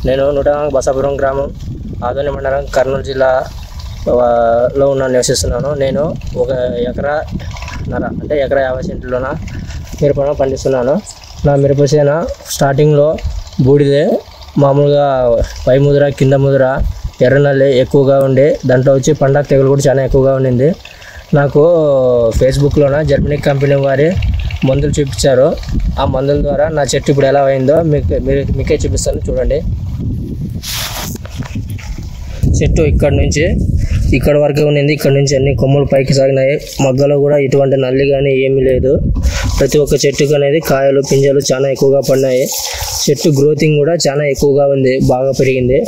నేను నూటనామ బసాపురం గ్రామం ఆదోని మండలం కర్నూలు జిల్లాలో నివసిస్తున్నాను. నేను 1 ఎకరాన్నర అంటే ఎకరా 50 సెంట్లలోన మిరపను పండిస్తున్నాను. నా మిరప చేన స్టార్టింగ్లో బూడిదే మామూలుగా పై ముద్ర కింద ముద్ర ఎర్రనల్లి ఎక్కువగా ఉండి దాంట్లో వచ్చి పండగ తెగులు కూడా చాలా ఎక్కువగా ఉండింది. నాకు ఫేస్బుక్లోన జర్మనీ కంపెనీ వారి మందులు చూపించారు. ఆ మందుల ద్వారా నా చెట్టు ఇప్పుడు ఎలా అయిందో మీకే చూపిస్తాను చూడండి. చెట్టు ఇక్కడ నుంచి ఇక్కడ వరకే ఉండింది. ఇక్కడ నుంచి అన్ని కొమ్మలు పైకి సాగినాయి. మొగ్గలో కూడా ఎటువంటి నల్లి కానీ ఏమీ లేదు. ప్రతి ఒక్క చెట్టుకు అనేది కాయలు పింజలు చాలా ఎక్కువగా పడినాయి. చెట్టు గ్రోతింగ్ కూడా చాలా ఎక్కువగా ఉంది, బాగా పెరిగింది.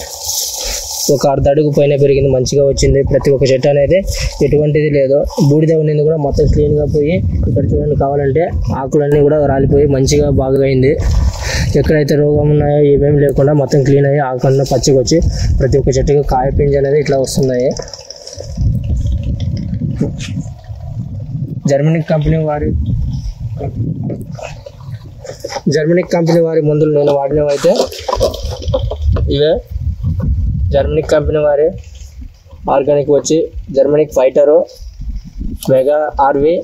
ఒక 1/2 అడుగు పైన పెరిగింది, మంచిగా వచ్చింది. ప్రతి ఒక్క చెట్టు అనేది ఎటువంటిది లేదు. బూడిద ఉన్నది కూడా మొత్తం క్లీన్గా పోయి ఇక్కడ చూడండి, కావాలంటే ఆకులన్నీ కూడా రాలిపోయి మంచిగా బాగా అయింది. ఎక్కడైతే రోగం ఉన్నాయో ఏమేమి లేకుండా మొత్తం క్లీన్ అయ్యి ఆకులన్నీ పచ్చిగా వచ్చి ప్రతి ఒక్క చెట్టుకి కాయ పింజ అనేది ఇట్లా వస్తున్నాయి. జర్మనీ కంపెనీ వారి మందులు నేను వాడినవైతే ఇవే. జర్మనీ కంపెనీ వారి ఆర్గానిక్ వచ్చి జర్మనిక్ ఫైటరు, మెగా ఆర్వి,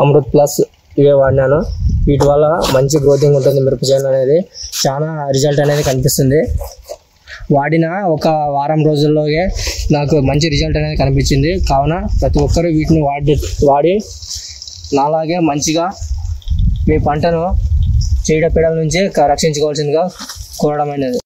అమృత్ ప్లస్ ఇవే వాడినాను. వీటి వల్ల మంచి గ్రోతింగ్ ఉంటుంది. మిరప చేను అనేది చాలా రిజల్ట్ అనేది కనిపిస్తుంది. వాడిన ఒక వారం రోజుల్లోనే నాకు మంచి రిజల్ట్ అనేది కనిపించింది. కావున ప్రతి ఒక్కరూ వీటిని వాడి నాలాగే మంచిగా మీ పంటను చీడపీడల నుంచి రక్షించుకోవాల్సిందిగా కోరడమైనది.